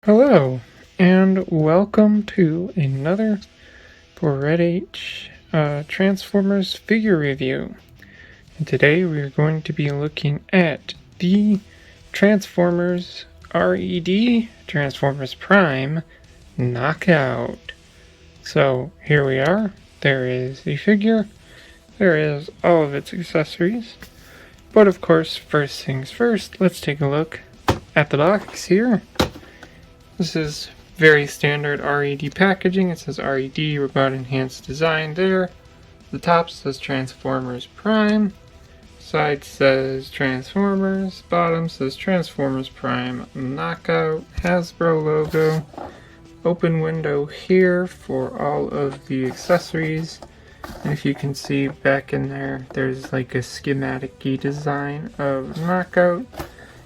Hello, and welcome to another R.E.D Transformers figure review. And today we are going to be looking at the Transformers R.E.D Transformers Prime Knockout. So here we are. There is the figure. There is all of its accessories. But of course, first things first, let's take a look at the box here. This is very standard R.E.D packaging. It says R.E.D Robot Enhanced Design there. The top says Transformers Prime. Side says Transformers. Bottom says Transformers Prime Knockout. Hasbro logo. Open window here for all of the accessories. And if you can see back in there, there's like a schematic-y design of Knockout.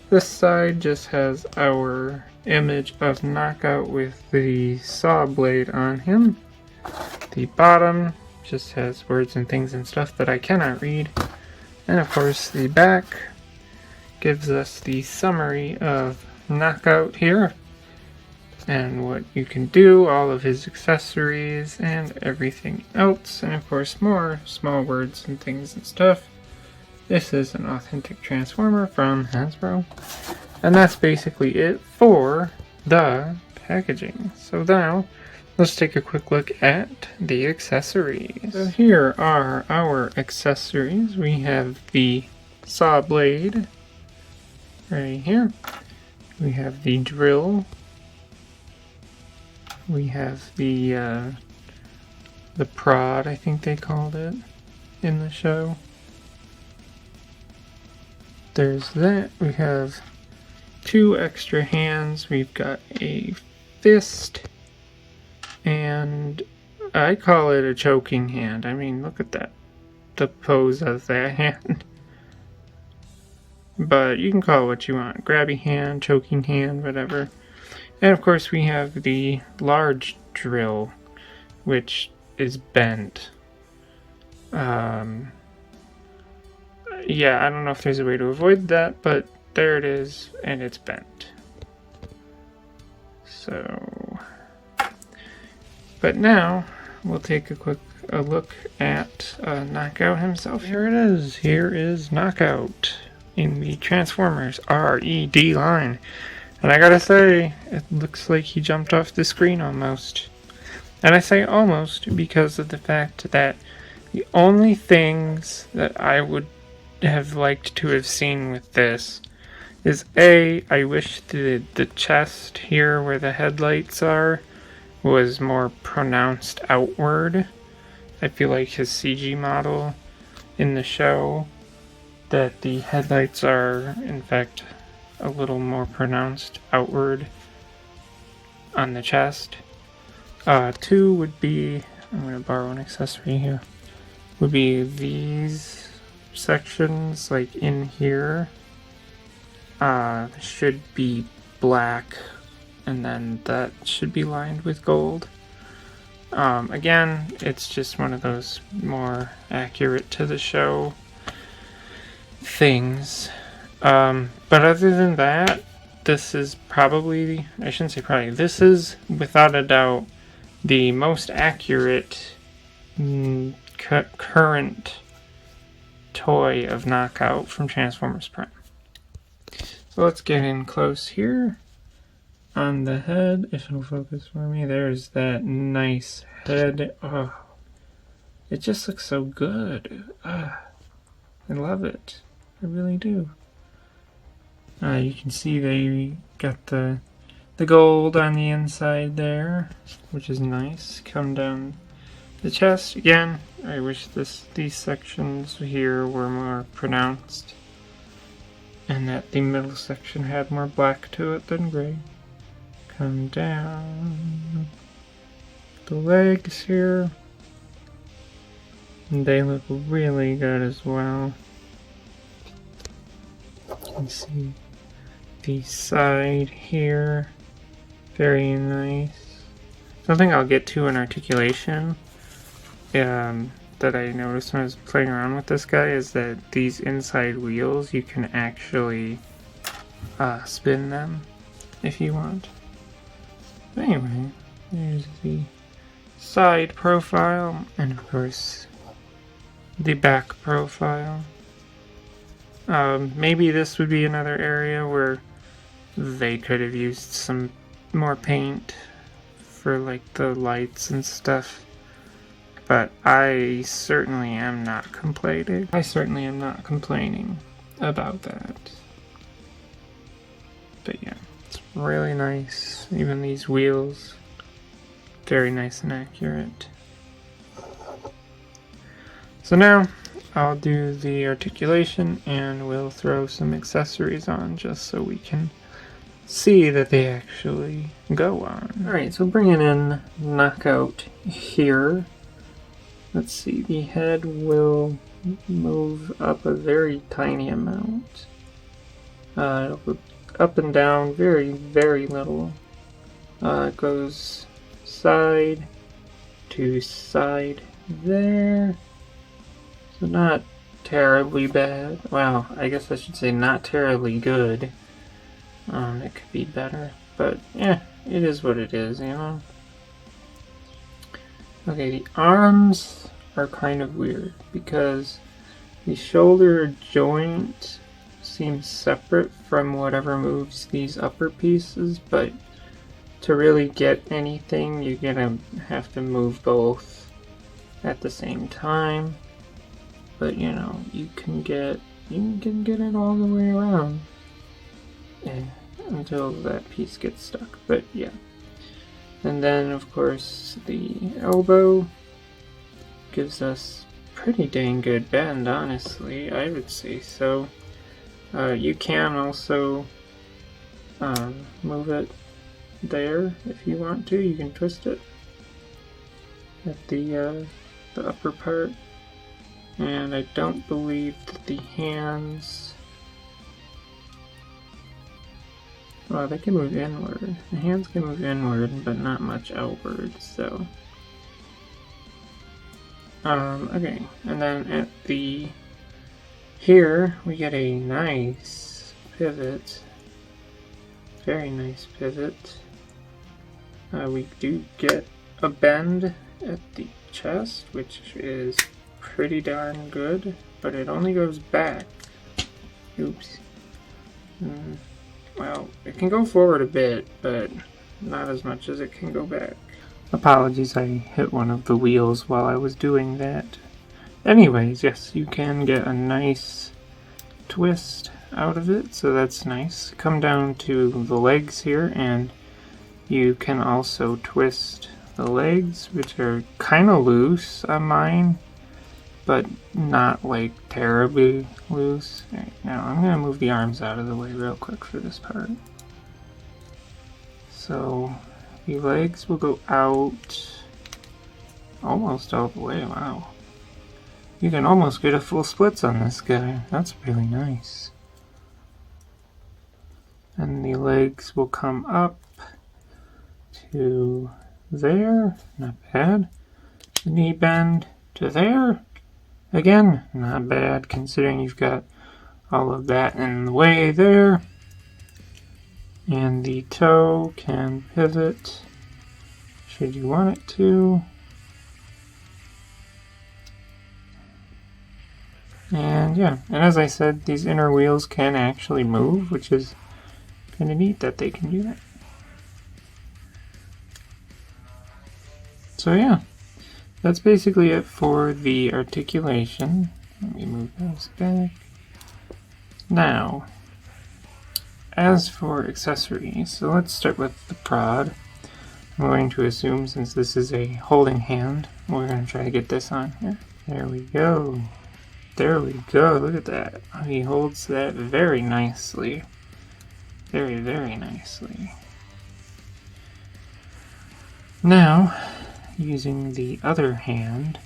This side just has our image of Knockout with the saw blade on him. The bottom just has words and things and stuff that I cannot read. And of course the back gives us the summary of Knockout here and what you can do, all of his accessories and everything else, and of course more small words and things and stuff. This is an authentic Transformer from Hasbro. And that's basically it for the packaging. So now, let's take a quick look at the accessories. So here are our accessories. We have the saw blade right here. We have the drill. We have the prod, I think they called it in the show. There's that. We have 2 extra hands. We've got a fist, and I call it a choking hand. I mean, look at that. The pose of that hand. But you can call it what you want. Grabby hand, choking hand, whatever. And of course we have the large drill, which is bent. Yeah, I don't know if there's a way to avoid that, but there it is, and it's bent. So, but now we'll take a quick look at Knockout himself. Here it is. Here is Knockout in the Transformers R.E.D line. And I gotta say, it looks like he jumped off the screen almost. And I say almost because of the fact that the only things that I would have liked to have seen with this is I wish the chest here where the headlights are was more pronounced outward. I feel like his CG model in the show, that the headlights are in fact a little more pronounced outward on the chest. 2 would be, I'm going to borrow an accessory here, would be these sections, like in here, should be black, and then that should be lined with gold. Again, it's just one of those more accurate to the show things. But other than that, this is probably, I shouldn't say probably, this is without a doubt the most accurate current toy of Knockout from Transformers Prime. So let's get in close here on the head, if it'll focus for me. There's that nice head. Oh, it just looks so good. I love it. I really do. You can see they got the gold on the inside there, which is nice. Come down the chest. Again, I wish these sections here were more pronounced, and that the middle section had more black to it than gray. Come down the legs here. They look really good as well. You can see the side here. Very nice. Something I'll get to in Articulation that I noticed when I was playing around with this guy is that these inside wheels, you can actually spin them if you want. But anyway, there's the side profile, and of course the back profile. Maybe this would be another area where they could have used some more paint for like the lights and stuff. But I certainly am not complaining. About that. But yeah, it's really nice. Even these wheels, very nice and accurate. So now I'll do the articulation and we'll throw some accessories on just so we can see that they actually go on. Alright, so bringing in knockout here. Let's see, the head will move up a very tiny amount. It'll go up and down very, very little. It goes side to side there. So not terribly bad. Well, I guess I should say not terribly good. It could be better, but yeah, it is what it is, you know? Okay, the arms are kind of weird because the shoulder joint seems separate from whatever moves these upper pieces, but to really get anything, you're gonna have to move both at the same time. But you know, you can get it all the way around until that piece gets stuck. But yeah. And then, of course, the elbow gives us pretty dang good bend, honestly. I would say so. You can also move it there if you want to. You can twist it at the upper part. And I don't believe that the hands... Well, they can move inward. The hands can move inward, but not much outward, so... okay, and then at the... Here, we get a nice pivot. Very nice pivot. We do get a bend at the chest, which is pretty darn good, but it only goes back. Oops. Well, it can go forward a bit, but not as much as it can go back. Apologies, I hit one of the wheels while I was doing that. Anyways, yes, you can get a nice twist out of it, so that's nice. Come down to the legs here, and you can also twist the legs, which are kind of loose on mine, but not like terribly loose. Right, now I'm going to move the arms out of the way real quick for this part. So the legs will go out almost all the way. Wow. You can almost get a full splits on this guy. That's really nice. And the legs will come up to there. Not bad. The knee bend to there. Again, not bad considering you've got all of that in the way there. And the toe can pivot should you want it to. And yeah, and as I said, these inner wheels can actually move, which is kind of neat that they can do that. So yeah. That's basically it for the articulation. Let me move those back. Now, as for accessories, so let's start with the prod. I'm going to assume, since this is a holding hand, we're going to try to get this on here. There we go. There we go. Look at that. He holds that very nicely. Very, very nicely. Now, using the other hand,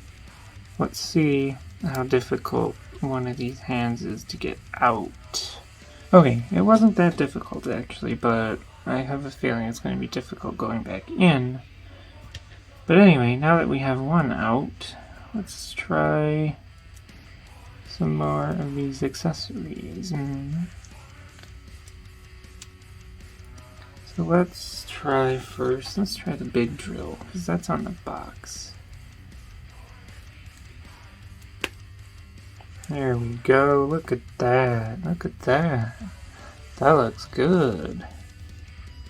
let's see how difficult one of these hands is to get out. Okay, it wasn't that difficult actually, but I have a feeling it's going to be difficult going back in. But anyway, now that we have one out, let's try some more of these accessories. So let's try the big drill, because that's on the box. There we go, look at that, That looks good.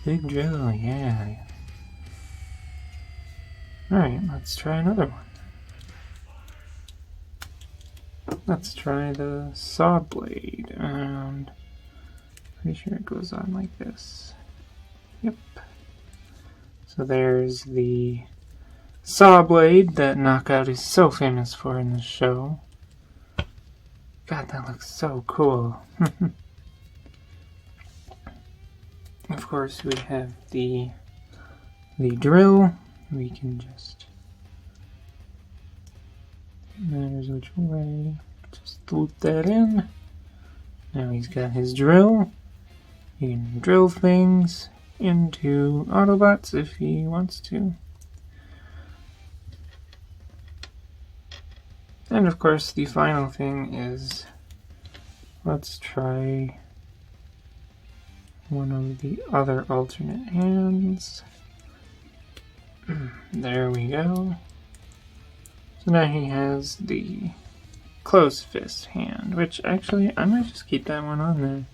Big drill, yeah. Alright, let's try another one. Let's try the saw blade, and pretty sure it goes on like this. Yep. So there's the saw blade that Knockout is so famous for in the show. God, that looks so cool. Of course, we have the drill. We can just, matters which way, just loop that in. Now he's got his drill. He can drill things into Autobots if he wants to. And of course, the final thing is, let's try one of the other alternate hands. There we go. So now he has the closed fist hand, which actually I might just keep that one on there.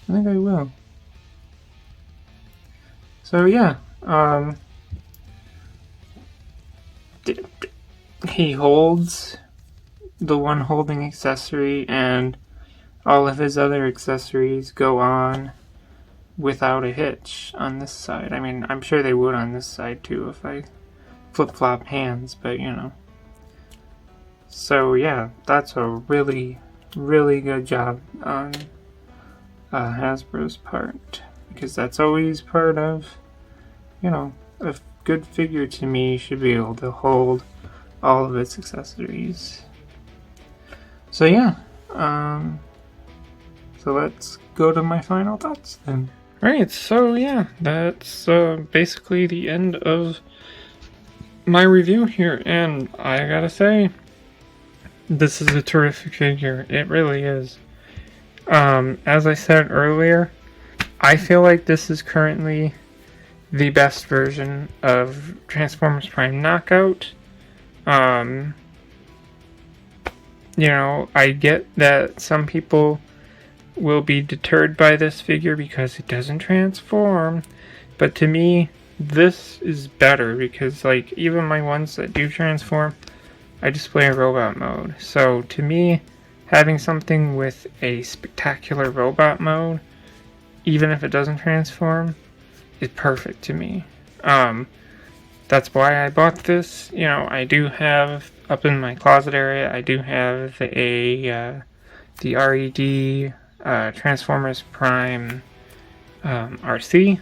I think I will. So yeah, he holds the one holding accessory, and all of his other accessories go on without a hitch on this side. I mean, I'm sure they would on this side too if I flip-flop hands, but you know. So yeah, that's a really, really good job on Hasbro's part, because that's always part of, you know, a good figure to me should be able to hold all of its accessories. So yeah, so let's go to my final thoughts then. Alright, so yeah, that's basically the end of my review here, and I gotta say, this is a terrific figure. It really is. As I said earlier, I feel like this is currently the best version of Transformers Prime Knockout. You know, I get that some people will be deterred by this figure because it doesn't transform, but to me, this is better because, like, even my ones that do transform, I display a robot mode. So to me, having something with a spectacular robot mode, even if it doesn't transform, is perfect to me. That's why I bought this. You know, I do have, up in my closet area, I do have the R.E.D. Transformers Prime RC,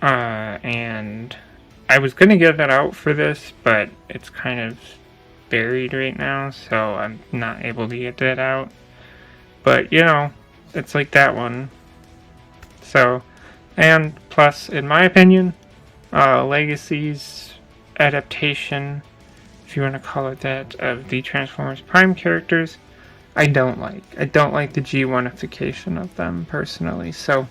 and I was gonna get that out for this, but it's kind of buried right now, so I'm not able to get that out. But you know, it's like that one. So, and plus, in my opinion, Legacy's adaptation, if you want to call it that, of the Transformers Prime characters, I don't like. I don't like the G1ification of them, personally. So,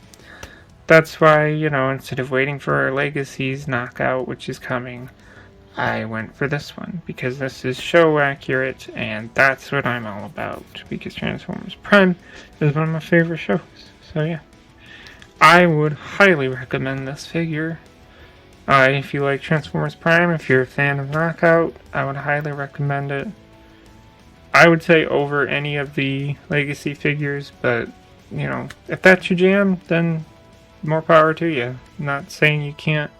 that's why, you know, instead of waiting for Legacy's Knockout, which is coming, I went for this one. Because this is show accurate, and that's what I'm all about. Because Transformers Prime is one of my favorite shows. So, yeah. I would highly recommend this figure. If you like Transformers Prime, if you're a fan of Knockout, I would highly recommend it. I would say over any of the Legacy figures, but, you know, if that's your jam, then more power to you. I'm not saying you can't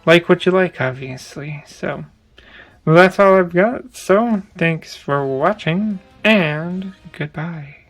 like what you like, obviously. So, well, that's all I've got. So, thanks for watching, and goodbye.